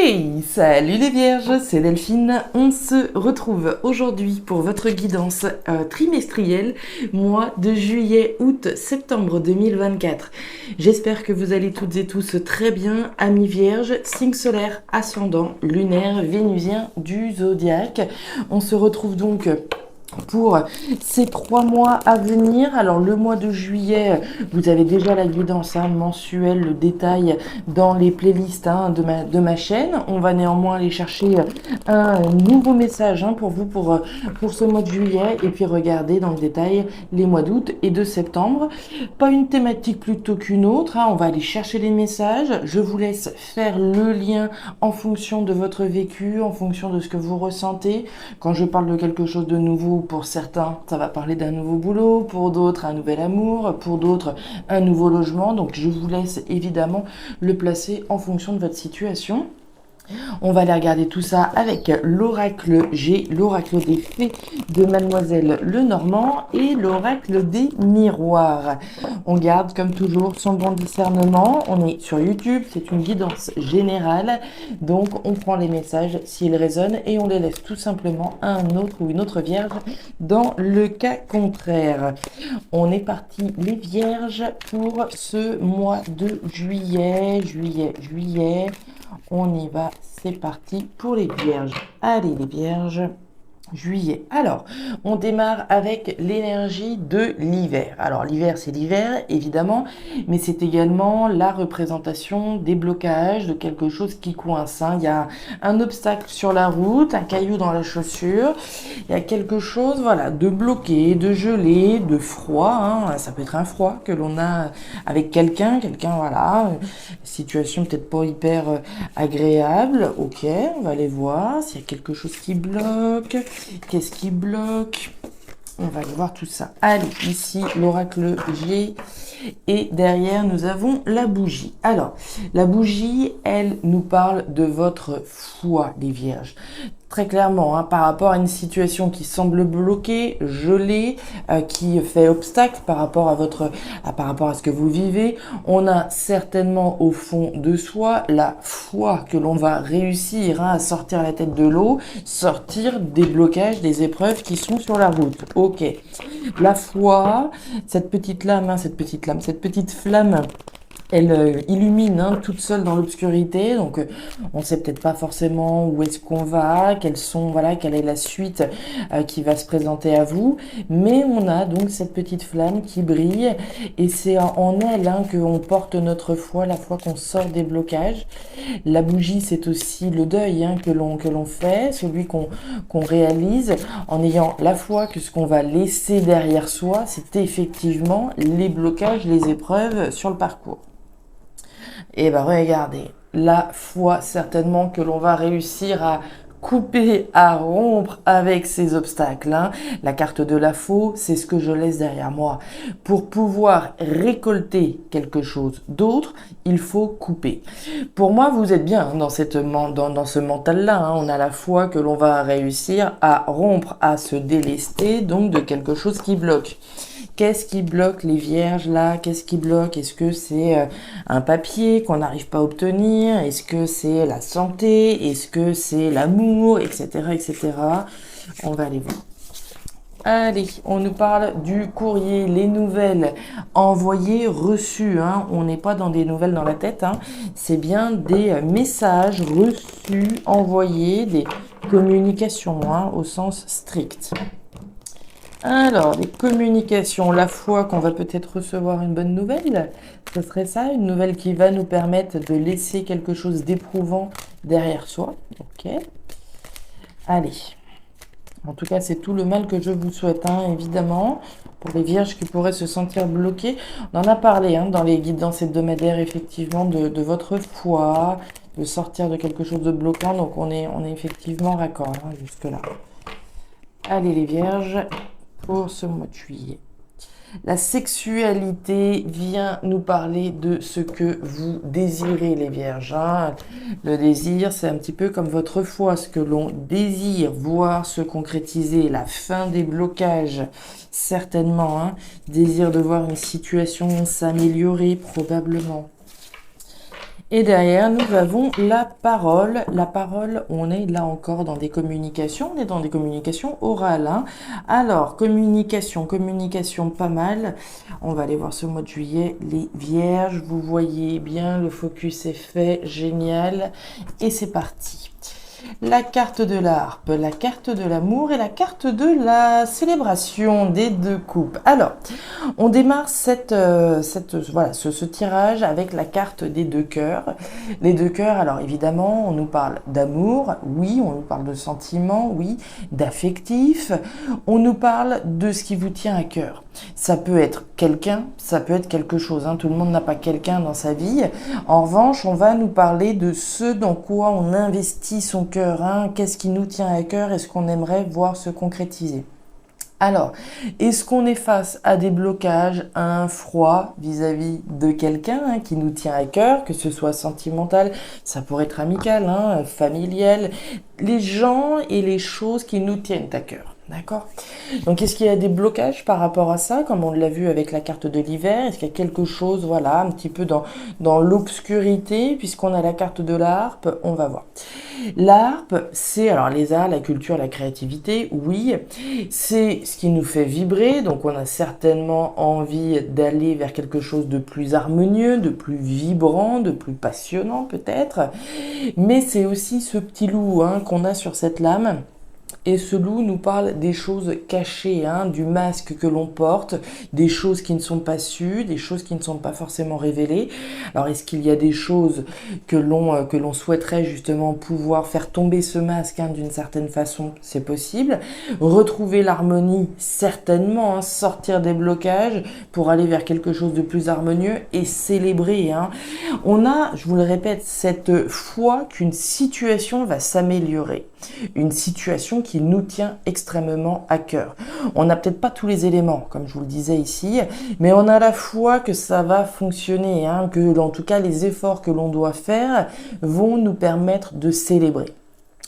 Hey, salut les vierges, c'est Delphine. On se retrouve aujourd'hui pour votre guidance trimestrielle, mois de juillet, août, septembre 2024. J'espère que vous allez toutes et tous très bien, amis vierges, signe solaire, ascendant, lunaire, vénusien du zodiaque. On se retrouve donc pour ces 3 mois à venir. Alors le mois de juillet, vous avez déjà la guidance mensuelle, le détail dans les playlists de ma chaîne. On va néanmoins aller chercher un nouveau message pour vous pour ce mois de juillet et puis regarder dans le détail les mois d'août et de septembre. Pas une thématique plutôt qu'une autre, on va aller chercher les messages. Je vous laisse faire le lien en fonction de votre vécu, en fonction de ce que vous ressentez. Quand je parle de quelque chose de nouveau, pour certains, ça va parler d'un nouveau boulot, pour d'autres, un nouvel amour, pour d'autres, un nouveau logement. Donc, je vous laisse évidemment le placer en fonction de votre situation. On va aller regarder tout ça avec l'oracle G, l'oracle des fées de Mademoiselle Lenormand et l'oracle des miroirs. On garde comme toujours son bon discernement. On est sur YouTube, c'est une guidance générale. Donc on prend les messages s'ils résonnent et on les laisse tout simplement à un autre ou une autre vierge dans le cas contraire. On est parti les vierges pour ce mois de juillet. On y va, c'est parti pour les vierges. Allez les vierges, juillet. Alors, on démarre avec l'énergie de l'hiver. Alors, l'hiver, c'est l'hiver, évidemment, mais c'est également la représentation des blocages, de quelque chose qui coince. Il y a un obstacle sur la route, un caillou dans la chaussure. Il y a quelque chose, voilà, de bloqué, de gelé, de froid. Ça peut être un froid que l'on a avec quelqu'un, voilà, situation peut-être pas hyper agréable. Ok, on va aller voir s'il y a quelque chose qui bloque. Qu'est-ce qui bloque? On va aller voir tout ça. Allez, ici, l'oracle G. Et derrière, nous avons la bougie. Alors, la bougie, elle nous parle de votre foi, les vierges. Très clairement, par rapport à une situation qui semble bloquée, gelée, qui fait obstacle par rapport à ce que vous vivez, on a certainement au fond de soi la foi que l'on va réussir à sortir la tête de l'eau, sortir des blocages, des épreuves qui sont sur la route. Ok, la foi, cette petite flamme, elle illumine toute seule dans l'obscurité, donc on sait peut-être pas forcément où est-ce qu'on va, quelle est la suite qui va se présenter à vous, mais on a donc cette petite flamme qui brille et c'est en elle qu'on porte notre foi, la foi qu'on sort des blocages. La bougie, c'est aussi le deuil que l'on fait, celui qu'on réalise en ayant la foi que ce qu'on va laisser derrière soi, c'est effectivement les blocages, les épreuves sur le parcours. Et regardez, la foi certainement que l'on va réussir à couper, à rompre avec ces obstacles. La carte de la faux, c'est ce que je laisse derrière moi. Pour pouvoir récolter quelque chose d'autre, il faut couper. Pour moi, vous êtes bien dans ce mental-là. On a la foi que l'on va réussir à rompre, à se délester donc de quelque chose qui bloque. Qu'est-ce qui bloque les vierges là? Qu'est-ce qui bloque? Est-ce que c'est un papier qu'on n'arrive pas à obtenir? Est-ce que c'est la santé? Est-ce que c'est l'amour? Etc. etc. On va aller voir. Allez, on nous parle du courrier, les nouvelles envoyées, reçues. On n'est pas dans des nouvelles dans la tête. C'est bien des messages reçus, envoyés, des communications au sens strict. Alors, les communications, la foi qu'on va peut-être recevoir une bonne nouvelle, ce serait ça, une nouvelle qui va nous permettre de laisser quelque chose d'éprouvant derrière soi. Ok. Allez. En tout cas, c'est tout le mal que je vous souhaite, évidemment, pour les vierges qui pourraient se sentir bloquées. On en a parlé dans les guidances hebdomadaires, effectivement, de votre foi, de sortir de quelque chose de bloquant. Donc, on est effectivement raccord jusque-là. Allez, les vierges. Pour ce mois de juillet. La sexualité vient nous parler de ce que vous désirez, les vierges. Le désir, c'est un petit peu comme votre foi, ce que l'on désire voir se concrétiser, la fin des blocages, certainement. Désir de voir une situation s'améliorer, probablement. Et derrière, nous avons la parole. La parole, on est là encore dans des communications. On est dans des communications orales, hein. Alors, communication pas mal. On va aller voir ce mois de juillet. Les vierges, vous voyez bien, le focus est fait. Génial. Et c'est parti. La carte de la harpe, la carte de l'amour et la carte de la célébration des deux coupes. Alors, on démarre voilà, ce tirage avec la carte des deux cœurs. Les deux cœurs, alors évidemment, on nous parle d'amour, oui, on nous parle de sentiments, oui, d'affectif, on nous parle de ce qui vous tient à cœur. Ça peut être quelqu'un, ça peut être quelque chose, hein. Tout le monde n'a pas quelqu'un dans sa vie. En revanche, on va nous parler de ce dans quoi on investit son cœur, hein. Qu'est-ce qui nous tient à cœur et ce qu'on aimerait voir se concrétiser. Alors, est-ce qu'on est face à des blocages, à un froid vis-à-vis de quelqu'un, hein, qui nous tient à cœur, que ce soit sentimental, ça pourrait être amical, hein, familial, les gens et les choses qui nous tiennent à cœur. D'accord? Donc, est-ce qu'il y a des blocages par rapport à ça, comme on l'a vu avec la carte de l'hiver? Est-ce qu'il y a quelque chose, voilà, un petit peu dans l'obscurité, puisqu'on a la carte de la harpe? On va voir. La harpe, c'est alors les arts, la culture, la créativité, oui, c'est ce qui nous fait vibrer, donc on a certainement envie d'aller vers quelque chose de plus harmonieux, de plus vibrant, de plus passionnant peut-être, mais c'est aussi ce petit loup, hein, qu'on a sur cette lame. Et ce loup nous parle des choses cachées, hein, du masque que l'on porte, des choses qui ne sont pas sues, des choses qui ne sont pas forcément révélées. Alors, est-ce qu'il y a des choses que l'on souhaiterait justement pouvoir faire tomber ce masque, hein, d'une certaine façon? C'est possible. Retrouver l'harmonie, certainement, hein, sortir des blocages pour aller vers quelque chose de plus harmonieux et célébrer, hein. On a, je vous le répète, cette foi qu'une situation va s'améliorer. Une situation qui nous tient extrêmement à cœur. On n'a peut-être pas tous les éléments, comme je vous le disais ici, mais on a la foi que ça va fonctionner, hein, que en tout cas les efforts que l'on doit faire vont nous permettre de célébrer.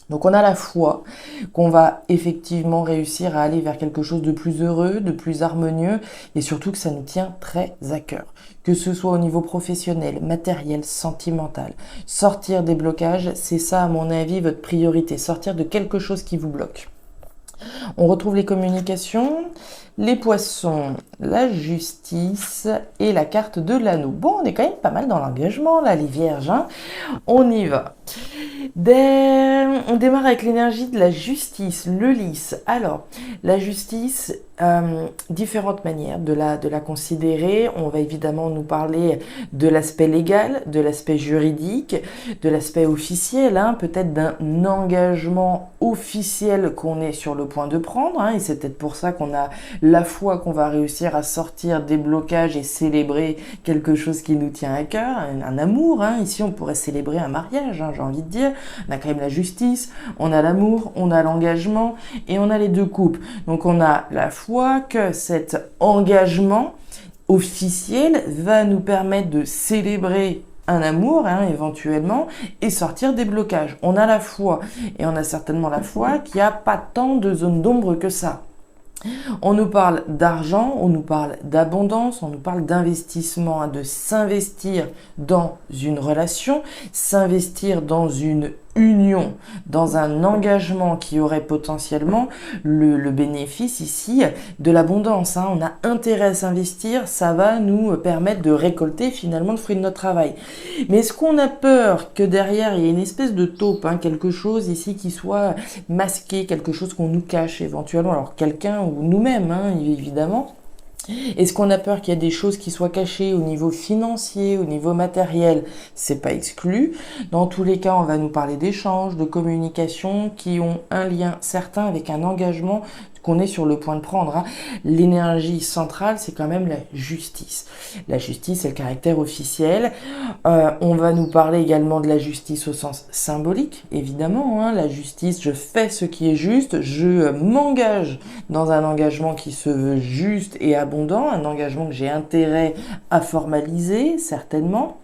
Donc on a la foi qu'on va effectivement réussir à aller vers quelque chose de plus heureux, de plus harmonieux et surtout que ça nous tient très à cœur. Que ce soit au niveau professionnel, matériel, sentimental. Sortir des blocages, c'est ça à mon avis votre priorité. Sortir de quelque chose qui vous bloque. On retrouve les communications, les poissons, la justice et la carte de l'anneau. Bon, on est quand même pas mal dans l'engagement là, les vierges, hein. On y va. On démarre avec l'énergie de la justice, le lys. Alors, la justice, différentes manières de la considérer. On va évidemment nous parler de l'aspect légal, de l'aspect juridique, de l'aspect officiel, hein, peut-être d'un engagement officiel qu'on est sur le point de prendre, hein, et c'est peut-être pour ça qu'on a la foi qu'on va réussir à sortir des blocages et célébrer quelque chose qui nous tient à cœur, un amour, hein. Ici on pourrait célébrer un mariage, hein, j'ai envie de dire. On a quand même la justice, on a l'amour, on a l'engagement et on a les deux coupes. Donc on a la foi que cet engagement officiel va nous permettre de célébrer un amour, hein, éventuellement, et sortir des blocages. On a la foi, et on a certainement la foi qu'il n'y a pas tant de zones d'ombre que ça. On nous parle d'argent, on nous parle d'abondance, on nous parle d'investissement, hein, de s'investir dans une relation, s'investir dans une union, dans un engagement qui aurait potentiellement le bénéfice ici de l'abondance, hein. On a intérêt à s'investir, ça va nous permettre de récolter finalement le fruit de notre travail. Mais est-ce qu'on a peur que derrière il y ait une espèce de taupe, hein, quelque chose ici qui soit masqué, quelque chose qu'on nous cache éventuellement, alors quelqu'un ou nous-mêmes, hein, évidemment. Est-ce qu'on a peur qu'il y ait des choses qui soient cachées au niveau financier, au niveau matériel? C'est pas exclu. Dans tous les cas, on va nous parler d'échanges, de communication qui ont un lien certain avec un engagement qu'on est sur le point de prendre, hein. L'énergie centrale, c'est quand même la justice. La justice, c'est le caractère officiel. On va nous parler également de la justice au sens symbolique, évidemment, hein. La justice, je fais ce qui est juste, je m'engage dans un engagement qui se veut juste et abondant, un engagement que j'ai intérêt à formaliser, certainement.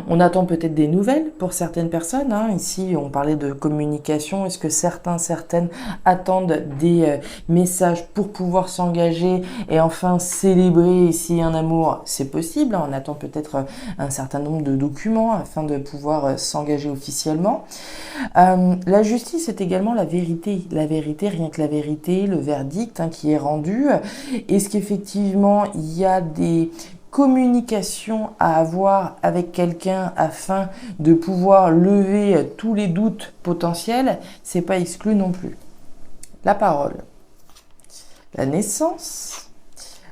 On attend peut-être des nouvelles pour certaines personnes, hein. Ici, on parlait de communication. Est-ce que certaines attendent des messages pour pouvoir s'engager et enfin célébrer ici un amour? C'est possible, hein. On attend peut-être un certain nombre de documents afin de pouvoir s'engager officiellement. La justice est également la vérité. La vérité, rien que la vérité, le verdict, hein, qui est rendu. Est-ce qu'effectivement, il y a des communication à avoir avec quelqu'un afin de pouvoir lever tous les doutes potentiels? C'est pas exclu non plus. La parole, la naissance,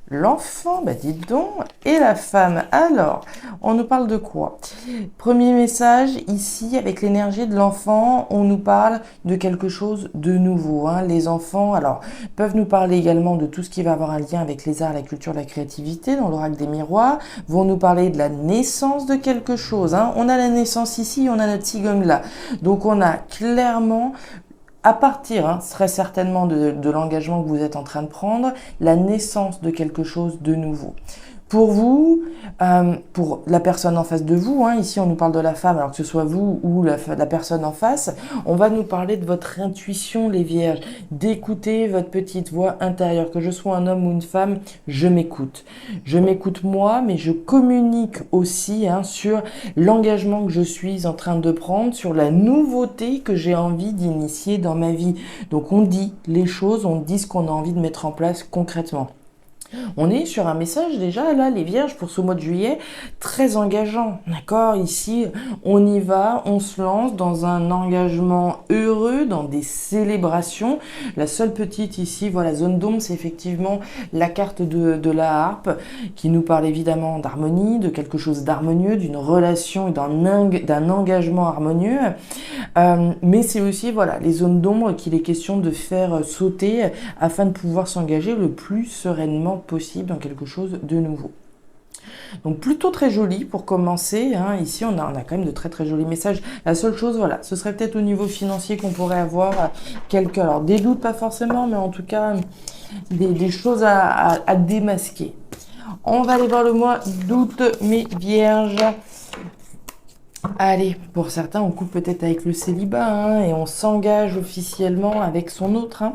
l'enfant, bah dites donc, et la femme. Alors, on nous parle de quoi? Premier message, ici, avec l'énergie de l'enfant, on nous parle de quelque chose de nouveau, hein. Les enfants, alors, peuvent nous parler également de tout ce qui va avoir un lien avec les arts, la culture, la créativité, dans l'oracle des miroirs, vont nous parler de la naissance de quelque chose, hein. On a la naissance ici, on a notre Qigong là. Donc, on a clairement à partir, hein, très certainement de l'engagement que vous êtes en train de prendre, la naissance de quelque chose de nouveau. Pour vous, pour la personne en face de vous, hein, ici on nous parle de la femme, alors que ce soit vous ou la personne en face, on va nous parler de votre intuition, les vierges, d'écouter votre petite voix intérieure, que je sois un homme ou une femme, je m'écoute. Je m'écoute moi, mais je communique aussi, hein, sur l'engagement que je suis en train de prendre, sur la nouveauté que j'ai envie d'initier dans ma vie. Donc on dit les choses, on dit ce qu'on a envie de mettre en place concrètement. On est sur un message déjà, là, les vierges, pour ce mois de juillet, très engageant, d'accord? Ici, on y va, on se lance dans un engagement heureux, dans des célébrations. La seule petite ici, voilà, zone d'ombre, c'est effectivement la carte de la harpe, qui nous parle évidemment d'harmonie, de quelque chose d'harmonieux, d'une relation et d'un engagement harmonieux. Mais c'est aussi, voilà, les zones d'ombre qu'il est question de faire sauter afin de pouvoir s'engager le plus sereinement possible dans quelque chose de nouveau. Donc plutôt très joli pour commencer, hein. Ici on a quand même de très très jolis messages. La seule chose, voilà, ce serait peut-être au niveau financier qu'on pourrait avoir quelques, alors des doutes pas forcément, mais en tout cas des choses à démasquer. On va aller voir le mois d'août, mes vierges. Allez, pour certains, on coupe peut-être avec le célibat, hein, et on s'engage officiellement avec son autre, hein.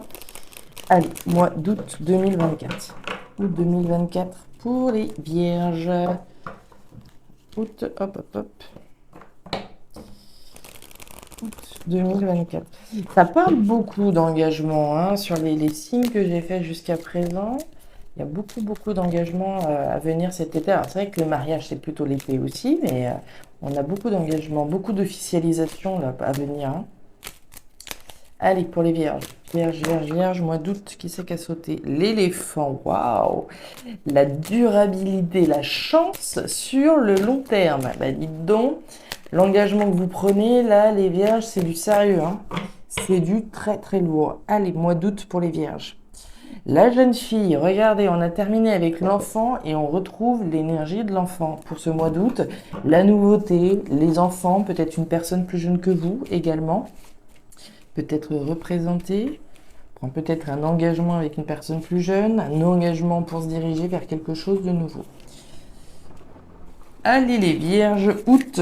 Allez, mois d'août 2024. Août 2024 pour les vierges. Août, hop, hop, hop. Août 2024. Ça parle beaucoup d'engagement, hein, sur les signes que j'ai fait jusqu'à présent. Il y a beaucoup d'engagement à venir cet été. Alors, c'est vrai que le mariage, c'est plutôt l'été aussi, mais on a beaucoup d'engagement, beaucoup d'officialisation là à venir, hein. Allez, pour les vierges. Vierge, mois d'août, qui c'est qui a sauté? L'éléphant, waouh! La durabilité, la chance sur le long terme. Bah, dites donc, l'engagement que vous prenez, là, les vierges, c'est du sérieux, hein. C'est du très très lourd. Allez, mois d'août pour les vierges. La jeune fille, regardez, on a terminé avec l'enfant et on retrouve l'énergie de l'enfant. Pour ce mois d'août, la nouveauté, les enfants, peut-être une personne plus jeune que vous également. Peut-être représenté, prend peut-être un engagement avec une personne plus jeune, un engagement pour se diriger vers quelque chose de nouveau. Allez les vierges, août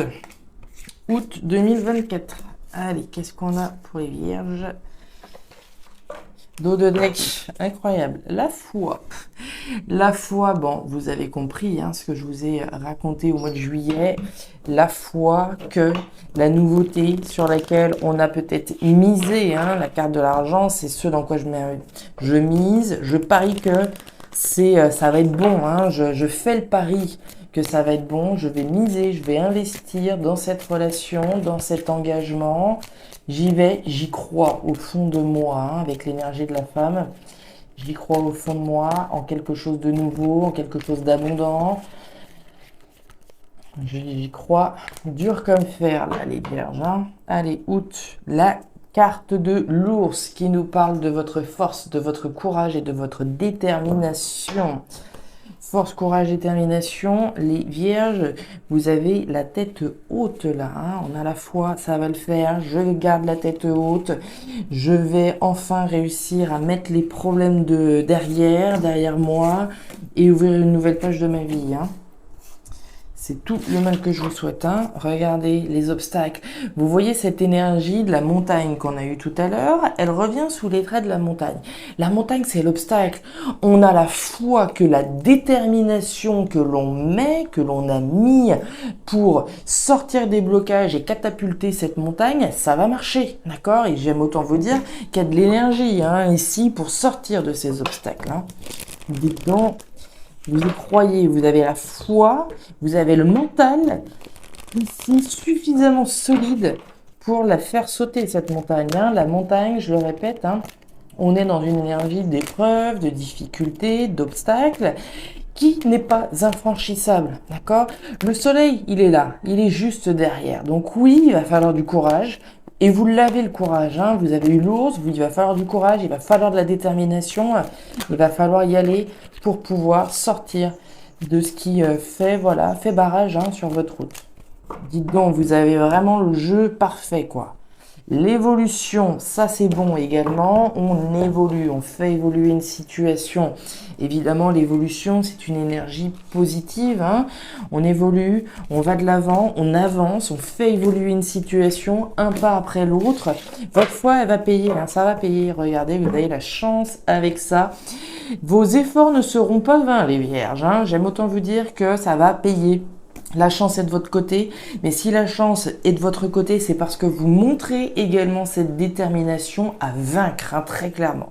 2024. Allez, qu'est-ce qu'on a pour les vierges? Dos de deck, incroyable. La foi. La foi, bon, vous avez compris, hein, ce que je vous ai raconté au mois de juillet. La foi que la nouveauté sur laquelle on a peut-être misé, hein, la carte de l'argent, c'est ce dans quoi je mise. Je parie que ça va être bon, hein, je fais le pari que ça va être bon. Je vais miser, je vais investir dans cette relation, dans cet engagement. J'y vais, j'y crois au fond de moi, hein, avec l'énergie de la femme. J'y crois au fond de moi, en quelque chose de nouveau, en quelque chose d'abondant. J'y crois dur comme fer, là, les vierges, hein. Allez, août, la carte de l'ours qui nous parle de votre force, de votre courage et de votre détermination. Force, courage, détermination, les vierges, vous avez la tête haute là, hein. On a la foi, ça va le faire, je garde la tête haute, je vais enfin réussir à mettre les problèmes derrière moi et ouvrir une nouvelle page de ma vie, hein. C'est tout le mal que je vous souhaite. Hein. Regardez les obstacles. Vous voyez cette énergie de la montagne qu'on a eue tout à l'heure. Elle revient sous les traits de la montagne. La montagne, c'est l'obstacle. On a la foi que la détermination que l'on met, que l'on a mis pour sortir des blocages et catapulter cette montagne, ça va marcher. D'accord? Et j'aime autant vous dire qu'il y a de l'énergie ici pour sortir de ces obstacles. Dites donc. Vous y croyez, vous avez la foi, vous avez le mental ici suffisamment solide pour la faire sauter cette montagne. La montagne, je le répète, on est dans une énergie d'épreuve, de difficulté, d'obstacles qui n'est pas infranchissable, d'accord? Le soleil, il est là, il est juste derrière. Donc oui, il va falloir du courage. Et vous l'avez le courage, vous avez eu l'ours, il va falloir du courage, il va falloir de la détermination, il va falloir y aller pour pouvoir sortir de ce qui fait barrage sur votre route. Dites donc, vous avez vraiment le jeu parfait, quoi. L'évolution, ça c'est bon également, on évolue, on fait évoluer une situation. Évidemment, l'évolution, c'est une énergie positive, On évolue, on va de l'avant, on avance, on fait évoluer une situation un pas après l'autre. Votre foi, elle va payer, ça va payer. Regardez, vous avez la chance avec ça. Vos efforts ne seront pas vains, les vierges. J'aime autant vous dire que ça va payer. La chance est de votre côté, mais si la chance est de votre côté, c'est parce que vous montrez également cette détermination à vaincre, très clairement.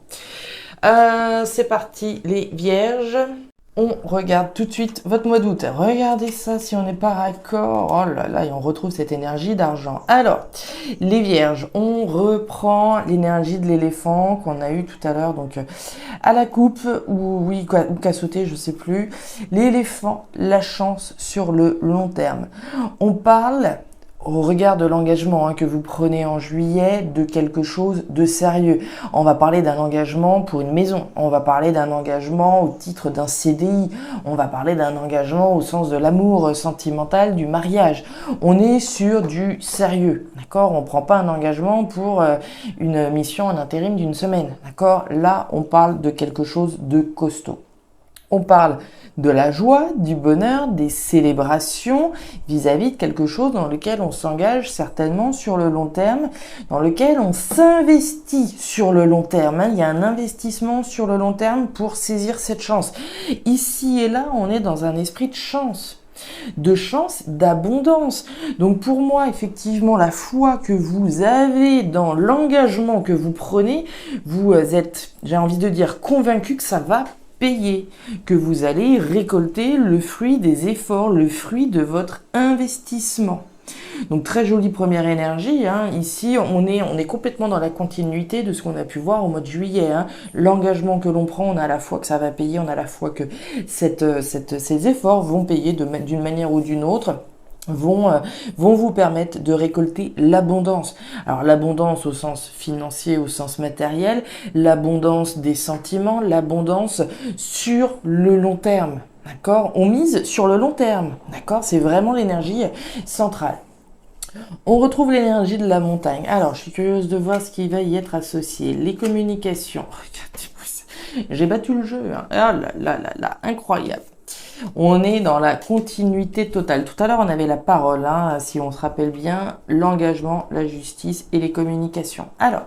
C'est parti, les vierges. On regarde tout de suite votre mois d'août. Regardez ça, si on n'est pas raccord. Oh là là, et on retrouve cette énergie d'argent. Alors, les vierges, on reprend l'énergie de l'éléphant qu'on a eu tout à l'heure, donc à la coupe, ou qu'à sauter, je sais plus. L'éléphant, la chance sur le long terme. On parle, au regard de l'engagement que vous prenez en juillet, de quelque chose de sérieux. On va parler d'un engagement pour une maison, on va parler d'un engagement au titre d'un CDI, on va parler d'un engagement au sens de l'amour sentimental, du mariage. On est sur du sérieux, d'accord? On ne prend pas un engagement pour une mission en intérim d'une semaine, d'accord? Là, on parle de quelque chose de costaud. On parle de la joie, du bonheur, des célébrations vis-à-vis de quelque chose dans lequel on s'engage certainement sur le long terme, dans lequel on s'investit sur le long terme. Il y a un investissement sur le long terme pour saisir cette chance. Ici et là, on est dans un esprit de chance, d'abondance. Donc pour moi, effectivement, la foi que vous avez dans l'engagement que vous prenez, vous êtes, j'ai envie de dire, convaincu que ça va payer, que vous allez récolter le fruit des efforts, le fruit de votre investissement. Donc très jolie première énergie, Ici on est complètement dans la continuité de ce qu'on a pu voir au mois de juillet, L'engagement que l'on prend, on a à la fois que ça va payer, on a à la fois que ces efforts vont payer d'une manière ou d'une autre. Vont vous permettre de récolter l'abondance. Alors l'abondance au sens financier, au sens matériel, l'abondance des sentiments, l'abondance sur le long terme. D'accord? On mise sur le long terme. D'accord? C'est vraiment l'énergie centrale. On retrouve l'énergie de la montagne. Alors, je suis curieuse de voir ce qui va y être associé. Les communications. Regardez-moi, j'ai battu le jeu. Ah là, incroyable. On est dans la continuité totale. Tout à l'heure, on avait la parole, si on se rappelle bien, l'engagement, la justice et les communications. Alors,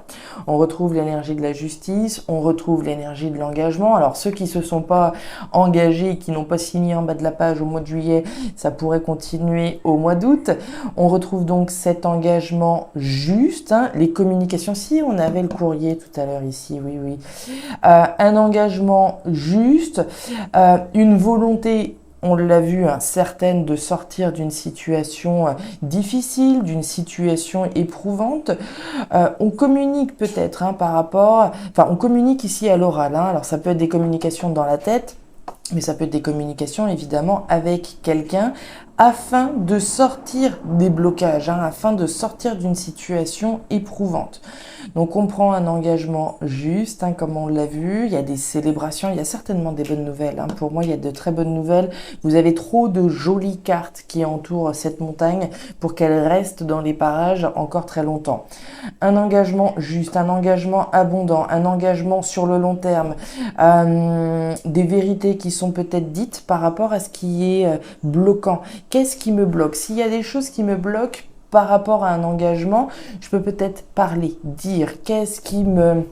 on retrouve l'énergie de la justice, on retrouve l'énergie de l'engagement. Alors, ceux qui se sont pas engagés, qui n'ont pas signé en bas de la page au mois de juillet, ça pourrait continuer au mois d'août. On retrouve donc cet engagement juste, les communications. Si, on avait le courrier tout à l'heure ici, oui. Un engagement juste, une volonté, on l'a vu, certaine de sortir d'une situation difficile, d'une situation éprouvante. On communique peut-être par rapport... Enfin, on communique ici à l'oral. Alors, ça peut être des communications dans la tête, mais ça peut être des communications, évidemment, avec quelqu'un, afin de sortir des blocages, afin de sortir d'une situation éprouvante. Donc on prend un engagement juste, comme on l'a vu, il y a des célébrations, il y a certainement des bonnes nouvelles. Pour moi, il y a de très bonnes nouvelles. Vous avez trop de jolies cartes qui entourent cette montagne pour qu'elle reste dans les parages encore très longtemps. Un engagement juste, un engagement abondant, un engagement sur le long terme, des vérités qui sont peut-être dites par rapport à ce qui est bloquant, Qu'est-ce qui me bloque? S'il y a des choses qui me bloquent par rapport à un engagement, je peux peut-être parler, dire qu'est-ce qui me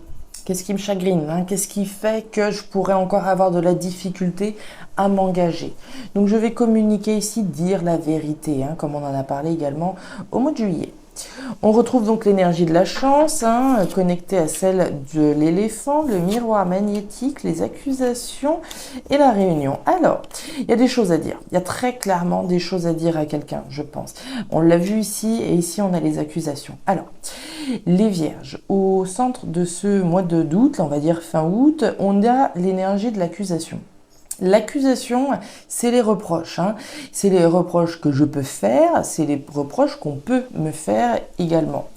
chagrine, hein, qu'est-ce qui fait que je pourrais encore avoir de la difficulté à m'engager. Donc je vais communiquer ici, dire la vérité, hein, comme on en a parlé également au mois de juillet. On retrouve donc l'énergie de la chance, hein, connectée à celle de l'éléphant, le miroir magnétique, les accusations et la réunion. Alors, il y a des choses à dire. Il y a très clairement des choses à dire à quelqu'un, je pense. On l'a vu ici et ici on a les accusations. Alors, les vierges, au centre de ce mois d'août, on va dire fin août, on a l'énergie de l'accusation. L'accusation, c'est les reproches. Hein. C'est les reproches que je peux faire, c'est les reproches qu'on peut me faire également.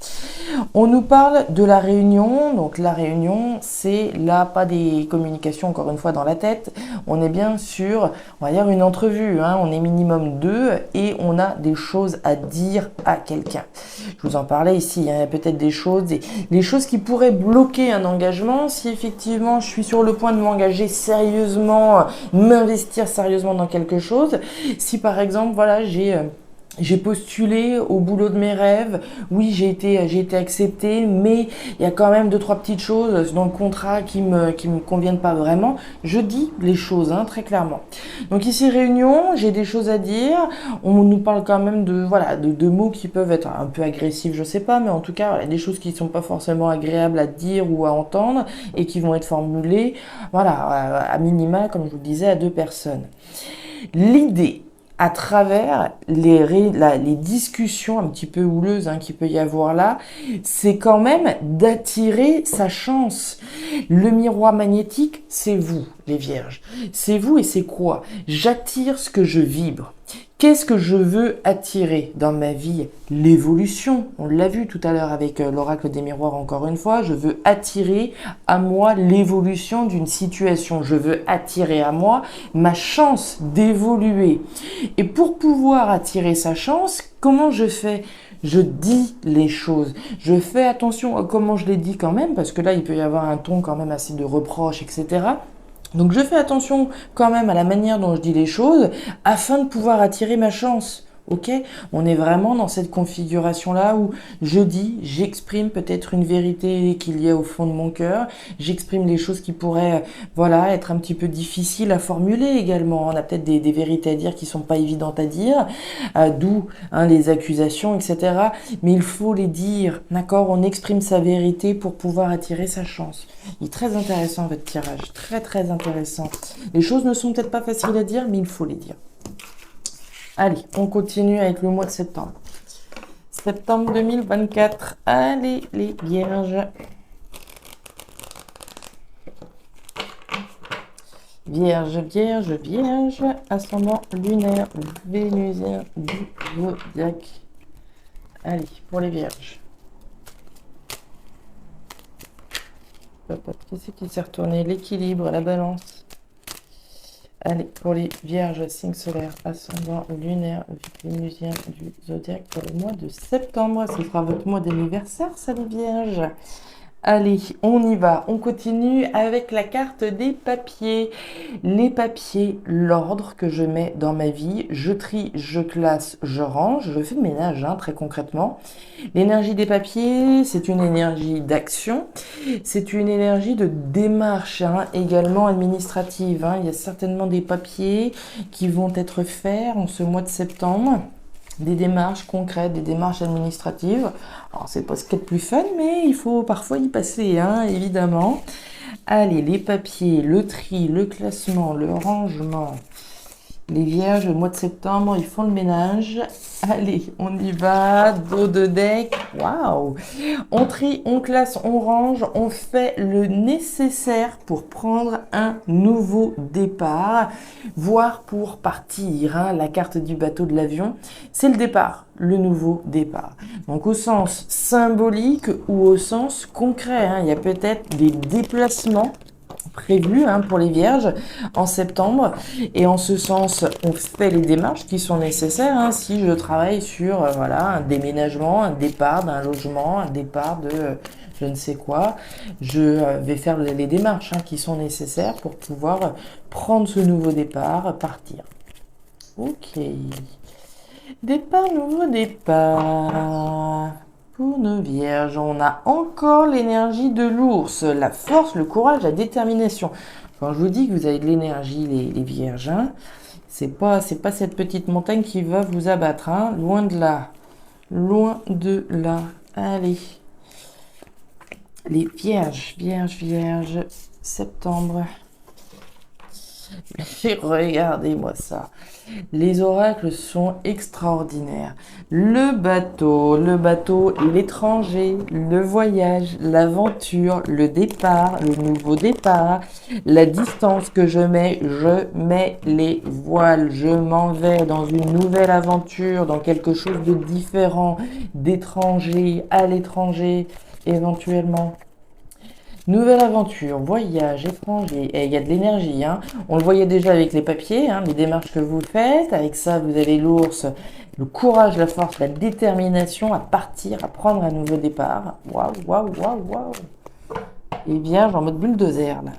On nous parle de la réunion. Donc la réunion, c'est là pas des communications, encore une fois, dans la tête. On est bien sur, on va dire, une entrevue. Hein. On est minimum 2 et on a des choses à dire à quelqu'un. Je vous en parlais ici. Hein. Il y a peut-être des choses, des choses qui pourraient bloquer un engagement. Si effectivement je suis sur le point de m'engager sérieusement, m'investir sérieusement dans quelque chose. Si par exemple, voilà, j'ai postulé au boulot de mes rêves, oui, j'ai été acceptée, mais il y a quand même 2-3 petites choses dans le contrat qui me conviennent pas vraiment. Je dis les choses, hein, très clairement. Donc ici, réunion, j'ai des choses à dire. On nous parle quand même de mots qui peuvent être un peu agressifs, je sais pas, mais en tout cas, voilà, des choses qui sont pas forcément agréables à dire ou à entendre et qui vont être formulées, voilà, à minima, comme je vous le disais, à 2 personnes. L'idée, à travers les discussions un petit peu houleuses, hein, qu'il peut y avoir là, c'est quand même d'attirer sa chance. Le miroir magnétique, c'est vous, les vierges. C'est vous et c'est quoi? J'attire ce que je vibre. Qu'est-ce que je veux attirer dans ma vie? L'évolution. On l'a vu tout à l'heure avec l'oracle des miroirs encore une fois. Je veux attirer à moi l'évolution d'une situation. Je veux attirer à moi ma chance d'évoluer. Et pour pouvoir attirer sa chance, comment je fais? Je dis les choses. Je fais attention à comment je les dis quand même, parce que là, il peut y avoir un ton quand même assez de reproche, etc. Donc je fais attention quand même à la manière dont je dis les choses afin de pouvoir attirer ma chance. Ok, on est vraiment dans cette configuration-là où je dis, j'exprime peut-être une vérité qu'il y a au fond de mon cœur, j'exprime les choses qui pourraient, voilà, être un petit peu difficiles à formuler également. On a peut-être des vérités à dire qui sont pas évidentes à dire, d'où les accusations, etc. Mais il faut les dire, d'accord? On exprime sa vérité pour pouvoir attirer sa chance. Il est très intéressant votre tirage, très très intéressant. Les choses ne sont peut-être pas faciles à dire, mais il faut les dire. Allez, on continue avec le mois de septembre. Septembre 2024. Allez, les vierges. Vierge, vierge, vierge. Ascendant lunaire, vénusien du zodiaque. Allez, pour les vierges. Qui c'est qui s'est retourné? L'équilibre, la balance. Allez, pour les vierges, signe solaire, ascendant lunaire, vénusien du zodiaque pour le mois de septembre. Ce sera votre mois d'anniversaire, ça les vierges. Allez, on y va. On continue avec la carte des papiers. Les papiers, l'ordre que je mets dans ma vie. Je trie, je classe, je range. Je fais le ménage, hein, très concrètement. L'énergie des papiers, c'est une énergie d'action. C'est une énergie de démarche, hein, également administrative. Hein. Il y a certainement des papiers qui vont être faits en ce mois de septembre. Des démarches concrètes, des démarches administratives. Alors, c'est pas ce qu'il y a de plus fun, mais il faut parfois y passer, hein, évidemment. Allez, les papiers, le tri, le classement, le rangement. Les vierges, le mois de septembre, ils font le ménage. Allez, on y va. Dos de deck. Waouh! On trie, on classe, on range, on fait le nécessaire pour prendre un nouveau départ, voire pour partir. Hein. La carte du bateau de l'avion, c'est le départ, le nouveau départ. Donc au sens symbolique ou au sens concret. Hein. Il y a peut-être des déplacements prévu, hein, pour les vierges en septembre, et en ce sens on fait les démarches qui sont nécessaires, hein, si je travaille sur voilà, un déménagement, un départ d'un logement, un départ de je ne sais quoi, je vais faire les démarches, hein, qui sont nécessaires pour pouvoir prendre ce nouveau départ, partir. Ok. Départ, nouveau départ. Pour nos vierges, on a encore l'énergie de l'ours, la force, le courage, la détermination. Quand je vous dis que vous avez de l'énergie, les vierges, hein, c'est pas cette petite montagne qui va vous abattre, hein, loin de là. Loin de là. Allez. Les vierges, septembre. Regardez-moi ça. Les oracles sont extraordinaires. Le bateau, l'étranger, le voyage, l'aventure, le départ, le nouveau départ, la distance que je mets les voiles. Je m'en vais dans une nouvelle aventure, dans quelque chose de différent, d'étranger, à l'étranger, éventuellement. Nouvelle aventure, voyage, étranger, et il y a de l'énergie, hein. On le voyait déjà avec les papiers, hein, les démarches que vous faites. Avec ça, vous avez l'ours, le courage, la force, la détermination à partir, à prendre un nouveau départ. Waouh, waouh, waouh, waouh. Et bien, en mode bulldozer, là.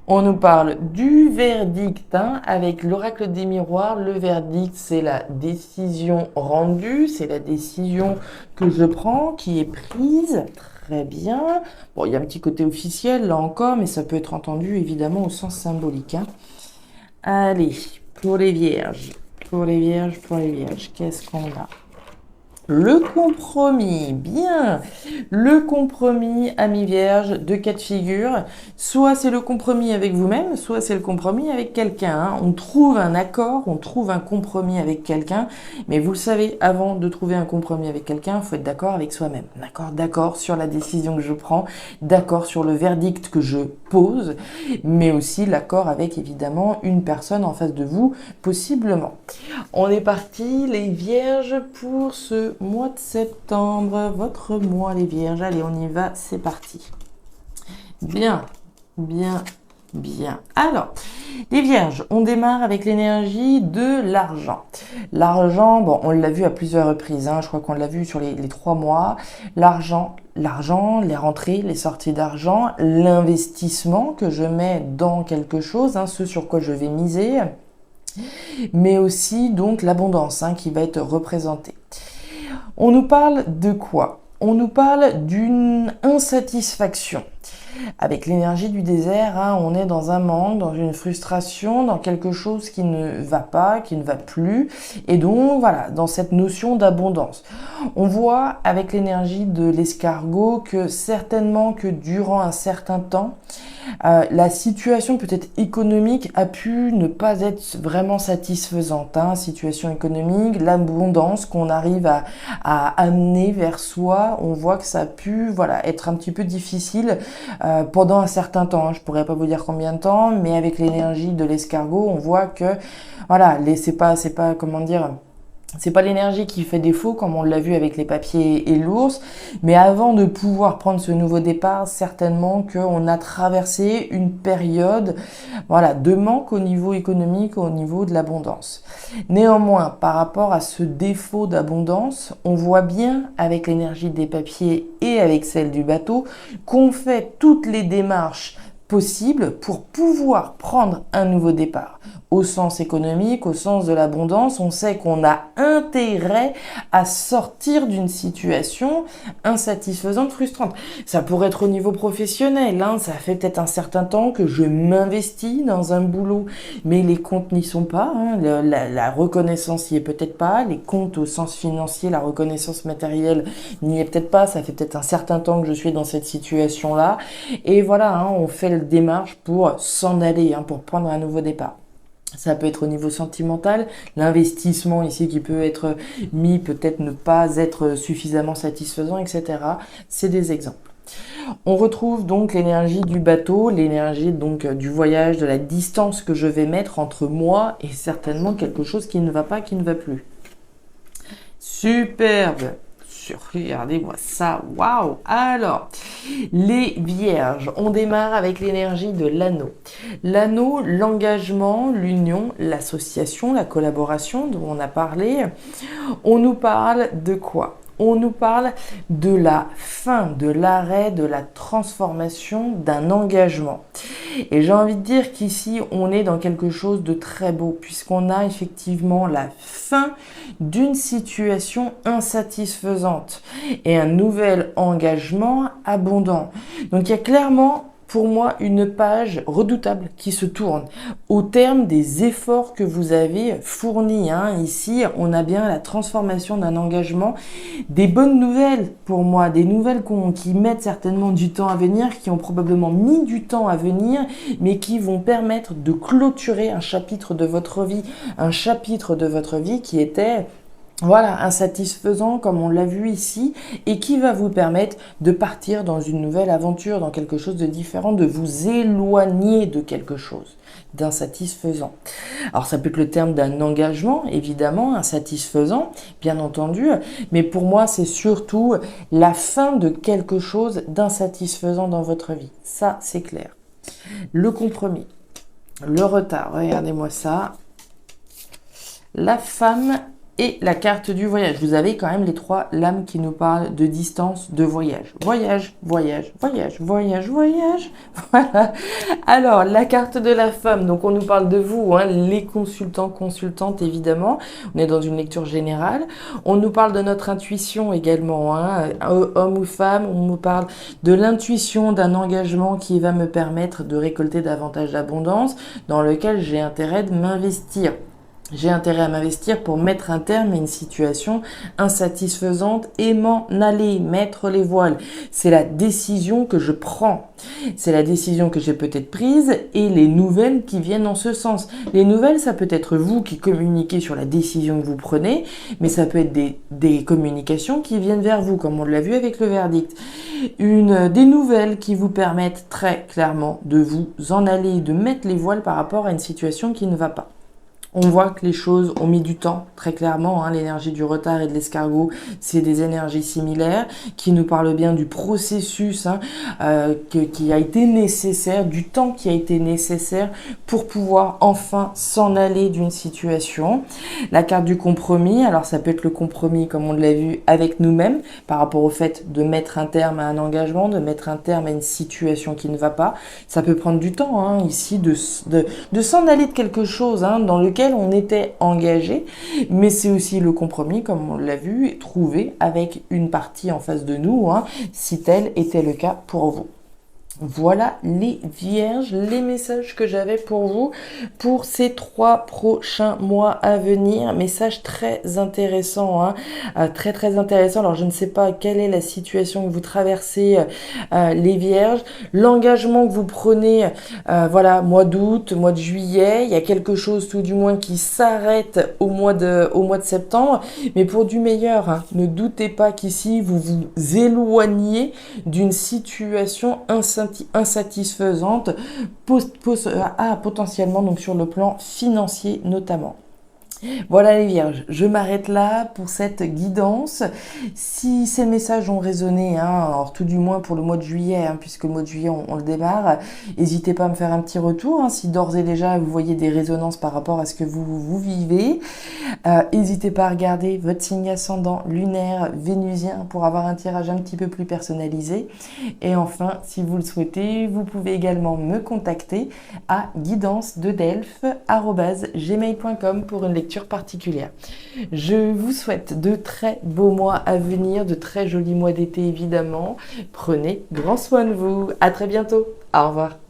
On nous parle du verdict, hein, avec l'oracle des miroirs. Le verdict, c'est la décision rendue, c'est la décision que je prends, qui est prise. Très bien. Bon, il y a un petit côté officiel là encore, mais ça peut être entendu évidemment au sens symbolique, hein. Allez, pour les vierges, qu'est-ce qu'on a? Le compromis, bien. Le compromis, amis vierges, deux cas de figure. Soit c'est le compromis avec vous-même, soit c'est le compromis avec quelqu'un, hein. On trouve un accord, on trouve un compromis avec quelqu'un. Mais vous le savez, avant de trouver un compromis avec quelqu'un, il faut être d'accord avec soi-même. D'accord sur la décision que je prends, d'accord sur le verdict que je pose, mais aussi l'accord avec évidemment une personne en face de vous, possiblement. On est parti, les vierges, pour ce mois de septembre. Votre mois, les vierges. Allez, on y va, c'est parti. Bien. Alors, les vierges, on démarre avec l'énergie de l'argent. L'argent, bon, on l'a vu à plusieurs reprises, hein, je crois qu'on l'a vu sur les 3 mois. L'argent, les rentrées, les sorties d'argent, l'investissement que je mets dans quelque chose, hein, ce sur quoi je vais miser, mais aussi donc l'abondance, hein, qui va être représentée. On nous parle de quoi? On nous parle d'une insatisfaction. Avec l'énergie du désert, hein, on est dans un manque, dans une frustration, dans quelque chose qui ne va pas, qui ne va plus. Et donc, voilà, dans cette notion d'abondance. On voit avec l'énergie de l'escargot que certainement que durant un certain temps, la situation peut-être économique a pu ne pas être vraiment satisfaisante, hein. Situation économique, l'abondance qu'on arrive à amener vers soi, on voit que ça a pu être un petit peu difficile pendant un certain temps, hein. Je pourrais pas vous dire combien de temps, mais avec l'énergie de l'escargot, on voit que c'est pas comment dire. C'est pas l'énergie qui fait défaut, comme on l'a vu avec les papiers et l'ours, mais avant de pouvoir prendre ce nouveau départ, certainement qu'on a traversé une période, de manque au niveau économique, au niveau de l'abondance. Néanmoins, par rapport à ce défaut d'abondance, on voit bien avec l'énergie des papiers et avec celle du bateau qu'on fait toutes les démarches possibles pour pouvoir prendre un nouveau départ. Au sens économique, au sens de l'abondance, on sait qu'on a intérêt à sortir d'une situation insatisfaisante, frustrante. Ça pourrait être au niveau professionnel, hein. Ça fait peut-être un certain temps que je m'investis dans un boulot, mais les comptes n'y sont pas, hein. La reconnaissance n'y est peut-être pas, les comptes au sens financier, la reconnaissance matérielle n'y est peut-être pas. Ça fait peut-être un certain temps que je suis dans cette situation-là, et voilà, hein, on fait la démarche pour s'en aller, hein, pour prendre un nouveau départ. Ça peut être au niveau sentimental, l'investissement ici qui peut être mis, peut-être ne pas être suffisamment satisfaisant, etc. C'est des exemples. On retrouve donc l'énergie du bateau, l'énergie donc du voyage, de la distance que je vais mettre entre moi et certainement quelque chose qui ne va pas, qui ne va plus. Superbe! Regardez-moi ça, waouh! Alors, les vierges, on démarre avec l'énergie de l'anneau. L'anneau, l'engagement, l'union, l'association, la collaboration dont on a parlé. On nous parle de quoi? On nous parle de la fin, de l'arrêt, de la transformation d'un engagement. Et j'ai envie de dire qu'ici, on est dans quelque chose de très beau, puisqu'on a effectivement la fin d'une situation insatisfaisante et un nouvel engagement abondant. Donc il y a clairement pour moi une page redoutable qui se tourne au terme des efforts que vous avez fournis. Ici, on a bien la transformation d'un engagement, des bonnes nouvelles pour moi, des nouvelles qui mettent certainement du temps à venir, qui ont probablement mis du temps à venir, mais qui vont permettre de clôturer un chapitre de votre vie qui était insatisfaisant comme on l'a vu ici et qui va vous permettre de partir dans une nouvelle aventure, dans quelque chose de différent, de vous éloigner de quelque chose d'insatisfaisant. Alors ça peut être le terme d'un engagement, évidemment, insatisfaisant, bien entendu, mais pour moi c'est surtout la fin de quelque chose d'insatisfaisant dans votre vie. Ça, c'est clair. Le compromis, le retard, regardez-moi ça. La femme et la carte du voyage. Vous avez quand même les 3 lames qui nous parlent de distance, de voyage. Voyage, voyage, voyage, voyage, voyage. Voilà. Alors, la carte de la femme. Donc, on nous parle de vous, les consultants, consultantes, évidemment. On est dans une lecture générale. On nous parle de notre intuition également, homme ou femme. On nous parle de l'intuition d'un engagement qui va me permettre de récolter davantage d'abondance, dans lequel j'ai intérêt de m'investir. J'ai intérêt à m'investir pour mettre un terme à une situation insatisfaisante et m'en aller, mettre les voiles. C'est la décision que je prends. C'est la décision que j'ai peut-être prise et les nouvelles qui viennent en ce sens. Les nouvelles, ça peut être vous qui communiquez sur la décision que vous prenez, mais ça peut être des communications qui viennent vers vous, comme on l'a vu avec le verdict. Des nouvelles qui vous permettent très clairement de vous en aller, de mettre les voiles par rapport à une situation qui ne va pas. On voit que les choses ont mis du temps, très clairement. L'énergie du retard et de l'escargot, c'est des énergies similaires qui nous parlent bien du processus qui a été nécessaire, du temps qui a été nécessaire pour pouvoir enfin s'en aller d'une situation. La carte du compromis, alors ça peut être le compromis, comme on l'a vu, avec nous-mêmes, par rapport au fait de mettre un terme à un engagement, de mettre un terme à une situation qui ne va pas. Ça peut prendre du temps, ici, de s'en aller de quelque chose, dans lequel on était engagé, mais c'est aussi le compromis, comme on l'a vu, trouvé avec une partie en face de nous, si tel était le cas pour vous. Voilà les vierges, les messages que j'avais pour vous pour ces 3 prochains mois à venir. Message très intéressant, très très intéressant. Alors je ne sais pas quelle est la situation que vous traversez, les vierges, l'engagement que vous prenez, mois d'août, mois de juillet. Il y a quelque chose tout du moins qui s'arrête au mois de septembre, mais pour du meilleur, ne doutez pas qu'ici vous vous éloignez d'une situation insatisfaisante, potentiellement donc sur le plan financier notamment. Voilà les vierges, je m'arrête là pour cette guidance. Si ces messages ont résonné, alors tout du moins pour le mois de juillet, puisque le mois de juillet on le démarre, n'hésitez pas à me faire un petit retour, si d'ores et déjà vous voyez des résonances par rapport à ce que vous vivez. N'hésitez pas à regarder votre signe ascendant lunaire vénusien pour avoir un tirage un petit peu plus personnalisé. Et enfin, si vous le souhaitez, vous pouvez également me contacter à guidancededelphes@gmail.com pour une lecture particulière. Je vous souhaite de très beaux mois à venir, de très jolis mois d'été évidemment. Prenez grand soin de vous. À très bientôt. Au revoir.